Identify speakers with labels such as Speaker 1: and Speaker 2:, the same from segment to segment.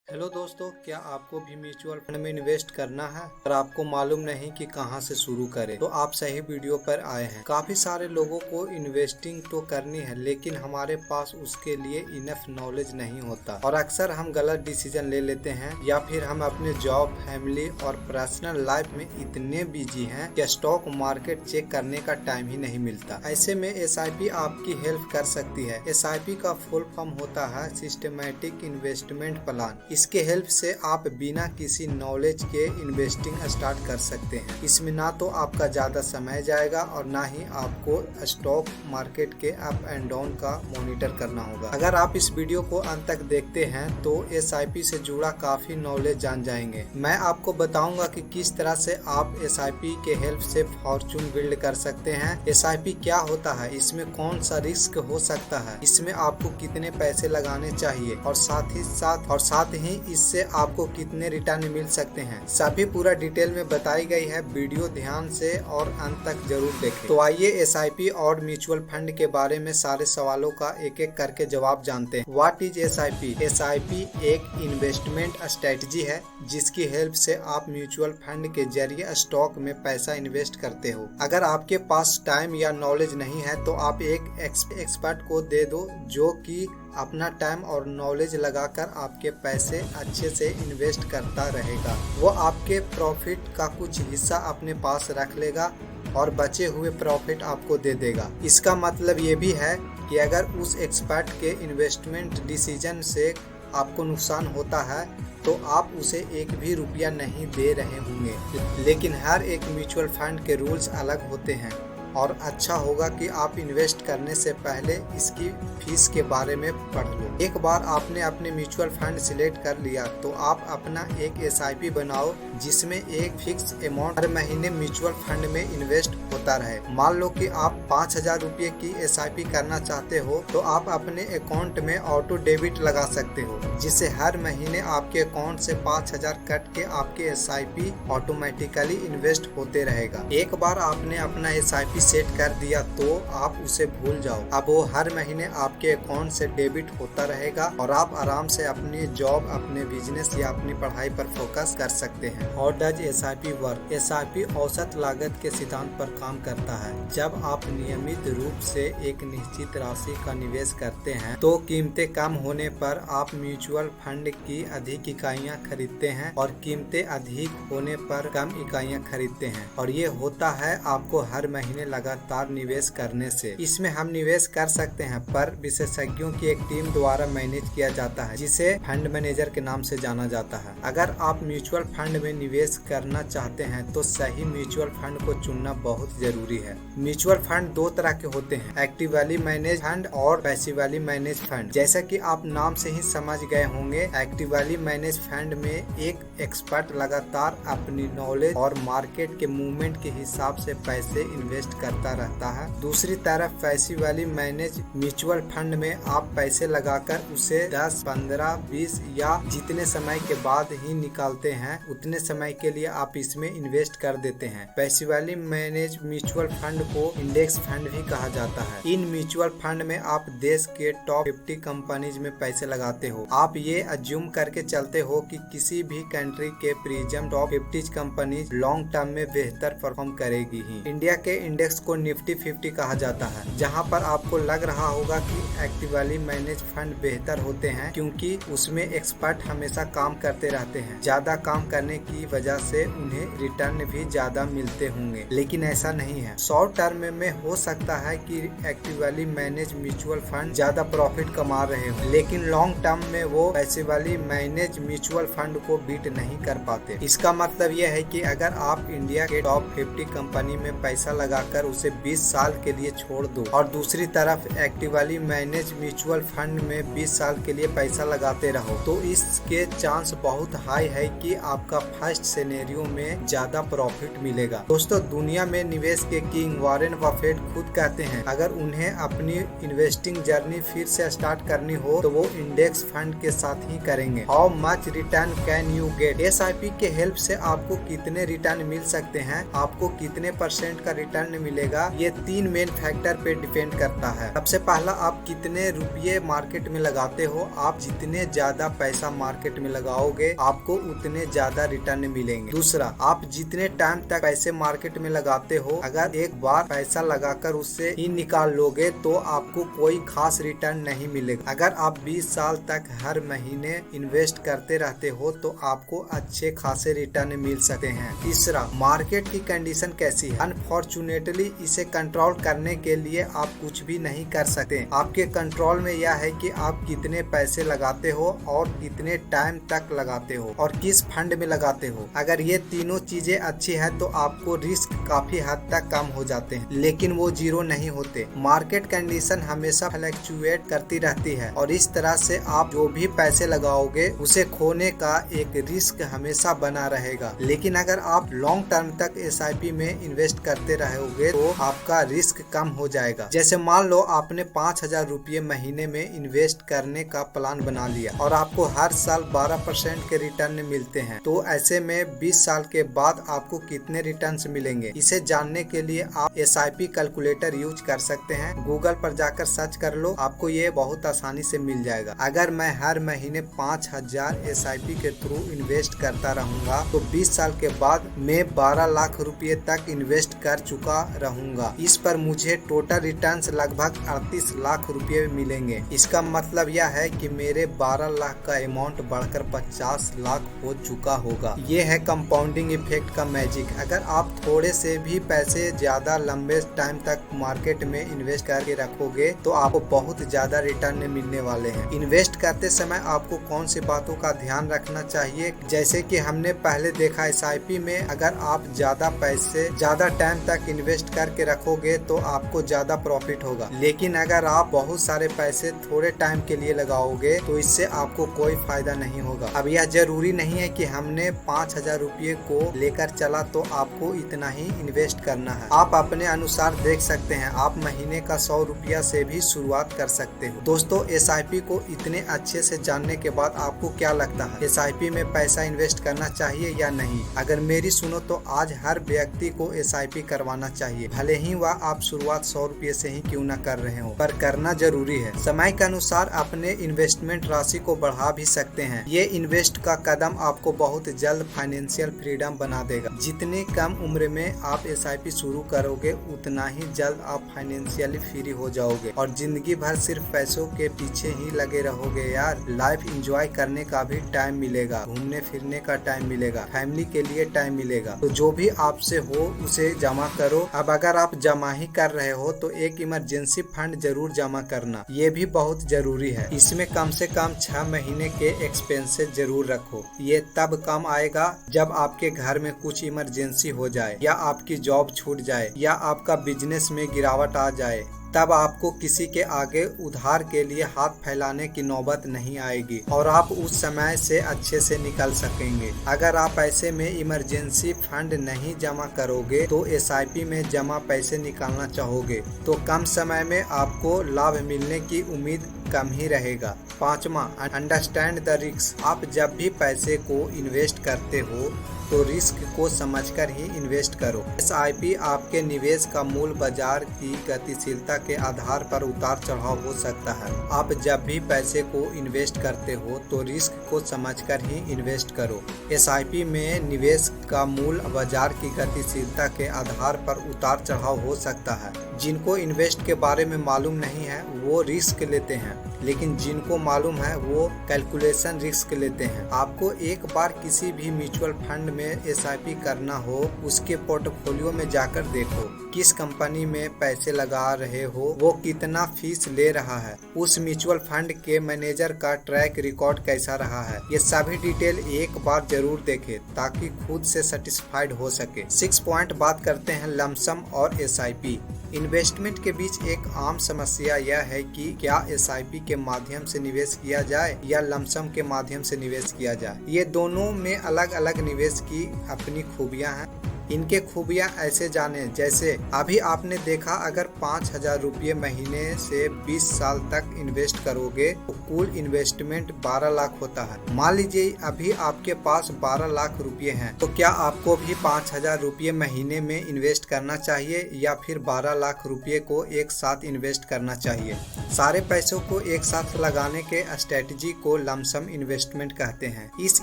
Speaker 1: Hello दोस्तों, क्या आपको भी म्यूचुअल फंड में इन्वेस्ट करना है और आपको मालूम नहीं कि कहां से शुरू करें, तो आप सही वीडियो पर आए हैं। काफी सारे लोगों को इन्वेस्टिंग तो करनी है, लेकिन हमारे पास उसके लिए इनफ नॉलेज नहीं होता और अक्सर हम गलत डिसीजन ले लेते हैं या फिर हम अपने जॉब, फैमिली और पर्सनल लाइफ में इतने बिजी हैं कि स्टॉक मार्केट चेक करने का टाइम ही नहीं मिलता। ऐसे में SIP आपकी हेल्प कर सकती है। SIP का फुल फॉर्म होता है सिस्टमैटिक इन्वेस्टमेंट प्लान। इसके हेल्प से आप बिना किसी नॉलेज के इन्वेस्टिंग स्टार्ट कर सकते हैं। इसमें ना तो आपका ज्यादा समय जाएगा और ना ही आपको स्टॉक मार्केट के अप एंड डाउन का मॉनिटर करना होगा। अगर आप इस वीडियो को अंत तक देखते हैं तो SIP से जुड़ा काफी नॉलेज जान जाएंगे। मैं आपको बताऊंगा कि किस तरह से आप SIP के हेल्प से फॉर्चून बिल्ड कर सकते हैं। SIP क्या होता है, इसमें कौन सा रिस्क हो सकता है, इसमें आपको कितने पैसे लगाने चाहिए और साथ ही इससे आपको कितने रिटर्न मिल सकते हैं, सभी पूरा डिटेल में बताई गई है। वीडियो ध्यान से और अंत तक जरूर देखें। तो आइए SIP और म्यूचुअल फंड के बारे में सारे सवालों का एक एक करके जवाब जानते हैं। What is SIP? SIP एक इन्वेस्टमेंट स्ट्रेटजी है जिसकी हेल्प से आप म्यूचुअल फंड के जरिए स्टॉक में पैसा इन्वेस्ट करते हो। अगर आपके पास टाइम या नॉलेज नहीं है तो आप एक एक्सपर्ट को दे दो जो कि अपना टाइम और नॉलेज लगाकर आपके पैसे अच्छे से इन्वेस्ट करता रहेगा। वो आपके प्रॉफिट का कुछ हिस्सा अपने पास रख लेगा और बचे हुए प्रॉफिट आपको दे देगा। इसका मतलब ये भी है कि अगर उस एक्सपर्ट के इन्वेस्टमेंट डिसीजन से आपको नुकसान होता है तो आप उसे एक भी रुपया नहीं दे रहे होंगे। लेकिन हर एक म्यूचुअल फंड के रूल्स अलग होते हैं और अच्छा होगा कि आप इन्वेस्ट करने से पहले इसकी फीस के बारे में पढ़ लो। एक बार आपने अपने म्यूचुअल फंड सिलेक्ट कर लिया तो आप अपना एक SIP बनाओ जिसमें एक फिक्स अमाउंट हर महीने म्यूचुअल फंड में इन्वेस्ट होता रहे। मान लो कि आप 5,000 रुपये की SIP करना चाहते हो तो आप अपने अकाउंट में ऑटो डेबिट लगा सकते हो, जिससे हर महीने आपके अकाउंट से 5,000 कट के आपके SIP ऑटोमेटिकली इन्वेस्ट होते रहेगा। एक बार आपने अपना SIP सेट कर दिया तो आप उसे भूल जाओ। अब वो हर महीने आपके अकाउंट से डेबिट होता रहेगा और आप आराम से अपनी जॉब, अपने बिजनेस या अपनी पढ़ाई पर फोकस कर सकते हैं। How does SIP work? SIP औसत लागत के सिद्धांत पर काम करता है। जब आप नियमित रूप से एक निश्चित राशि का निवेश करते हैं तो कीमतें कम होने पर आप म्यूचुअल फंड की अधिक इकाइयां खरीदते हैं और कीमतें अधिक होने पर कम इकाइयां खरीदते हैं, और ये होता है आपको हर महीने लगातार निवेश करने से। इसमें हम निवेश कर सकते हैं पर विशेषज्ञों की एक टीम द्वारा मैनेज किया जाता है जिसे फंड मैनेजर के नाम से जाना जाता है। अगर आप म्यूचुअल फंड में निवेश करना चाहते हैं तो सही म्यूचुअल फंड को चुनना बहुत जरूरी है। म्यूचुअल फंड दो तरह के होते हैं, एक्टिवली मैनेज फंड और पैसिवली मैनेज फंड। जैसा कि आप नाम से ही समझ गए होंगे, एक्टिवली मैनेज फंड में एक एक्सपर्ट लगातार अपनी नॉलेज और मार्केट के मूवमेंट के हिसाब से पैसे इन्वेस्ट करता रहता है। दूसरी तरफ पैसिवली मैनेज म्यूचुअल फंड में आप पैसे लगाकर उसे 10, 15, 20 या जितने समय के बाद ही निकालते हैं उतने समय के लिए आप इसमें इन्वेस्ट कर देते हैं। पैसिवली मैनेज म्यूचुअल फंड को इंडेक्स फंड भी कहा जाता है। इन म्यूचुअल फंड में आप देश के टॉप 50 कंपनीज में पैसे लगाते हो। आप ये अज्यूम करके चलते हो कि किसी भी कंट्री के premium top 50 companies long term में बेहतर परफॉर्म करेगी ही। इंडिया के इंडेक्स को निफ्टी 50 कहा जाता है, जहां पर आपको लग रहा होगा कि एक्टिवली मैनेज फंड बेहतर होते हैं क्योंकि उसमें एक्सपर्ट हमेशा काम करते रहते हैं। ज्यादा काम करने की वजह से उन्हें रिटर्न भी ज्यादा मिलते होंगे, लेकिन ऐसा नहीं है। शॉर्ट टर्म में हो सकता है कि एक्टिवली मैनेज म्यूचुअल फंड ज्यादा प्रॉफिट कमा रहे हो, लेकिन लॉन्ग टर्म में वो पैसिवली मैनेज म्यूचुअल फंड को बीट नहीं कर पाते। इसका मतलब यह है कि अगर आप इंडिया के टॉप 50 कंपनी में पैसा लगाकर उसे 20 साल के लिए छोड़ दो और दूसरी तरफ एक्टिवली मैनेज म्यूचुअल फंड में 20 साल के लिए पैसा लगाते रहो तो इसके चांस बहुत हाई है कि आपका फर्स्ट सिनेरियो में ज्यादा प्रॉफिट मिलेगा। दोस्तों, दुनिया में निवेश के किंग वॉरेन बफेट खुद कहते हैं अगर उन्हें अपनी इन्वेस्टिंग जर्नी फिर से स्टार्ट करनी हो तो वो इंडेक्स फंड के साथ ही करेंगे। How much return can you get? SIP के हेल्प से आपको कितने रिटर्न मिल सकते हैं, आपको कितने % का रिटर्न मिलेगा, ये 3 मेन फैक्टर पे डिपेंड करता है। सबसे पहला, आप कितने रुपये मार्केट में लगाते हो। आप जितने ज्यादा पैसा मार्केट में लगाओगे आपको उतने ज्यादा रिटर्न मिलेंगे। दूसरा, आप जितने टाइम तक पैसे मार्केट में लगाते हो, अगर एक बार पैसा लगाकर उससे ही निकाल लोगे तो आपको कोई खास रिटर्न नहीं मिलेगा। अगर आप 20 साल तक हर महीने इन्वेस्ट करते रहते हो तो आपको अच्छे खासे रिटर्न मिल सकते हैं। तीसरा, मार्केट की कंडीशन कैसी है। अनफॉर्चुनेटली इसे कंट्रोल करने के लिए आप कुछ भी नहीं कर सकते। आपके कंट्रोल में यह है कि आप कितने पैसे लगाते हो और कितने टाइम तक लगाते हो और किस फंड में लगाते हो। अगर ये तीनों चीजें अच्छी है तो आपको रिस्क काफी हद तक कम हो जाते हैं, लेकिन वो जीरो नहीं होते। मार्केट कंडीशन हमेशा फ्लक्चुएट करती रहती है और इस तरह से आप जो भी पैसे लगाओगे उसे खोने का एक रिस्क हमेशा बना रहेगा। लेकिन अगर आप लॉन्ग टर्म तक SIP में इन्वेस्ट करते रहोगे तो आपका रिस्क कम हो जाएगा। जैसे मान लो आपने 5,000 रुपये महीने में इन्वेस्ट करने का प्लान बना लिया और आपको हर साल 12% के रिटर्न मिलते हैं, तो ऐसे में 20 साल के बाद आपको कितने रिटर्न्स मिलेंगे, इसे जानने के लिए आप SIP कैलकुलेटर यूज कर सकते हैं। गूगल पर जाकर सर्च कर लो, आपको ये बहुत आसानी से मिल जाएगा। अगर मैं हर महीने 5,000 SIP के थ्रू इन्वेस्ट करता रहूंगा तो 20 साल के बाद मैं 12 लाख रुपए तक इन्वेस्ट कर चुका रहूंगा। इस पर मुझे टोटल रिटर्न्स लगभग 38 लाख रुपए मिलेंगे। इसका मतलब यह है कि मेरे 12 लाख का अमाउंट बढ़कर 50 लाख हो चुका होगा। ये है कंपाउंडिंग इफेक्ट का मैजिक। अगर आप थोड़े से भी पैसे ज्यादा लंबे टाइम तक मार्केट में इन्वेस्ट करके रखोगे तो आपको बहुत ज्यादा रिटर्न मिलने वाले हैं। इन्वेस्ट करते समय आपको कौन सी बातों का ध्यान रखना चाहिए, जैसे कि हमने पहले देखा SIP में अगर आप ज्यादा पैसे ज्यादा टाइम तक इन्वेस्ट करके रखोगे तो आपको ज्यादा प्रॉफिट होगा। लेकिन अगर आप बहुत सारे पैसे थोड़े टाइम के लिए लगाओगे तो इससे आपको कोई फायदा नहीं होगा। अब यह जरूरी नहीं है कि हमने 5,000 रुपये को लेकर चला तो आपको इतना ही इन्वेस्ट करना है। आप अपने अनुसार देख सकते हैं, आप महीने का 100 रुपया से भी शुरुआत कर सकते हो। दोस्तों, SIP को इतने अच्छे से जानने के बाद आपको क्या लगता है, SIP में पैसा इन्वेस्ट करना चाहिए या नहीं? अगर मेरी सुनो तो आज हर व्यक्ति को SIP करवाना चाहिए, भले ही वह आप शुरुआत 100 रुपये से ही क्यों न कर रहे हो, पर करना जरूरी है। समय के अनुसार अपने इन्वेस्टमेंट राशि को बढ़ा भी सकते हैं। ये इन्वेस्ट का कदम आपको बहुत जल्द फाइनेंशियल फ्रीडम बना देगा। जितनी कम उम्र में आप SIP शुरू करोगे उतना ही जल्द आप फाइनेंशियली फ्री हो जाओगे और जिंदगी भर सिर्फ पैसों के पीछे ही लगे रहोगे। यार, लाइफ एंजॉय करने का भी टाइम मिलेगा, घूमने फिरने का टाइम मिलेगा, फैमिली के लिए टाइम मिलेगा। तो जो भी आपसे हो उसे जमा करो। अब अगर आप जमा ही कर रहे हो तो एक इमरजेंसी फंड जरूर जमा करना, ये भी बहुत जरूरी है। इसमें कम से कम 6 महीने के एक्सपेंसेस जरूर रखो। ये तब काम आएगा जब आपके घर में कुछ इमरजेंसी हो जाए या आपकी जॉब छूट जाए या आपका बिजनेस में गिरावट आ जाए, तब आपको किसी के आगे उधार के लिए हाथ फैलाने की नौबत नहीं आएगी और आप उस समय से अच्छे से निकल सकेंगे। अगर आप ऐसे में इमरजेंसी फंड नहीं जमा करोगे तो SIP में जमा पैसे निकालना चाहोगे तो कम समय में आपको लाभ मिलने की उम्मीद कम ही रहेगा। 5वां, अंडरस्टैंड द रिस्क। आप जब भी पैसे को इन्वेस्ट करते हो तो रिस्क को समझकर ही इन्वेस्ट करो। SIP आपके निवेश का मूल बाजार की गतिशीलता के आधार पर उतार चढ़ाव हो सकता है। आप जब भी पैसे को इन्वेस्ट करते हो तो रिस्क को समझकर ही इन्वेस्ट करो। SIP में निवेश का मूल बाजार की गतिशीलता के आधार पर उतार चढ़ाव हो सकता है। जिनको इन्वेस्ट के बारे में मालूम नहीं है वो रिस्क लेते हैं, लेकिन जिनको मालूम है वो कैलकुलेशन रिस्क लेते हैं। आपको एक बार किसी भी म्यूचुअल फंड में SIP करना हो, उसके पोर्टफोलियो में जाकर देखो किस कंपनी में पैसे लगा रहे हो, वो कितना फीस ले रहा है, उस म्यूचुअल फंड के मैनेजर का ट्रैक रिकॉर्ड कैसा रहा है। ये सभी डिटेल एक बार जरूर देखें ताकि खुद से सेटिस्फाइड हो सके। 6 पॉइंट बात करते हैं लमसम और SIP। इन्वेस्टमेंट के बीच एक आम समस्या यह है कि क्या SIP के माध्यम से निवेश किया जाए या लमसम के माध्यम से निवेश किया जाए। ये दोनों में अलग अलग निवेश की अपनी खूबियां हैं। इनके खूबियां ऐसे जाने, जैसे अभी आपने देखा अगर 5,000 रुपये महीने से 20 साल तक इन्वेस्ट करोगे तो कुल इन्वेस्टमेंट 12 लाख होता है। मान लीजिए अभी आपके पास 12 लाख रुपये हैं, तो क्या आपको भी 5,000 रुपये महीने में इन्वेस्ट करना चाहिए या फिर 12 लाख रुपये को एक साथ इन्वेस्ट करना चाहिए? सारे पैसों को एक साथ लगाने के स्ट्रेटजी को लमसम इन्वेस्टमेंट कहते हैं। इस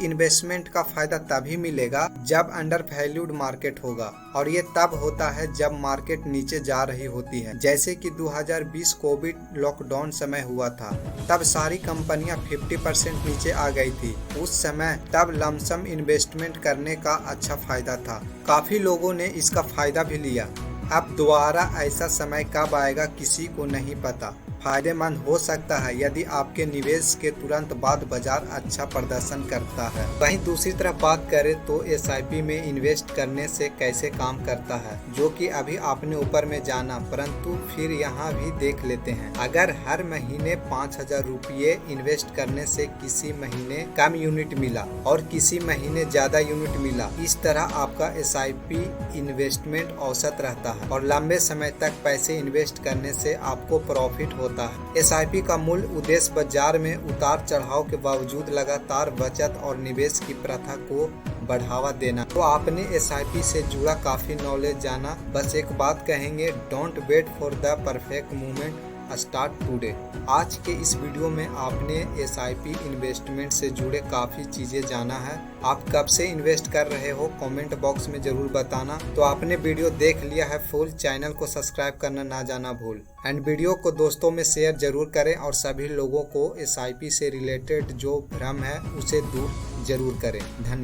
Speaker 1: इन्वेस्टमेंट का फायदा तभी मिलेगा जब अंडर वैल्यूड मार्केट होगा, और ये तब होता है जब मार्केट नीचे जा रही होती है। जैसे कि 2020 कोविड लॉकडाउन समय हुआ था, तब सारी कंपनियां 50% नीचे आ गई थी। उस समय तब लमसम इन्वेस्टमेंट करने का अच्छा फायदा था। काफी लोगों ने इसका फायदा भी लिया। अब दोबारा ऐसा समय कब आएगा किसी को नहीं पता। फायदेमंद हो सकता है यदि आपके निवेश के तुरंत बाद बाजार अच्छा प्रदर्शन करता है। वहीं दूसरी तरफ बात करें तो SIP में इन्वेस्ट करने से कैसे काम करता है, जो कि अभी आपने ऊपर में जाना, परंतु फिर यहाँ भी देख लेते हैं। अगर हर महीने 5,000 रुपये इन्वेस्ट करने से किसी महीने कम यूनिट मिला और किसी महीने ज्यादा यूनिट मिला, इस तरह आपका SIP इन्वेस्टमेंट औसत रहता है और लंबे समय तक पैसे इन्वेस्ट करने से आपको प्रॉफिट होता है। SIP का मूल उद्देश्य बाजार में उतार चढ़ाव के बावजूद लगातार बचत और निवेश की प्रथा को बढ़ावा देना। तो आपने SIP से जुड़ा काफी नॉलेज जाना। बस एक बात कहेंगे, don't wait for the perfect moment, start today. आज के इस वीडियो में आपने SIP इन्वेस्टमेंट से जुड़े काफ़ी चीज़ें जाना है। आप कब से इन्वेस्ट कर रहे हो कमेंट बॉक्स में ज़रूर बताना। तो आपने वीडियो देख लिया है फुल, चैनल को सब्सक्राइब करना ना जाना भूल, एंड वीडियो को दोस्तों में शेयर जरूर करें और सभी लोगों को SIP से रिलेटेड जो भ्रम है उसे दूर जरूर करें। धन्यवाद।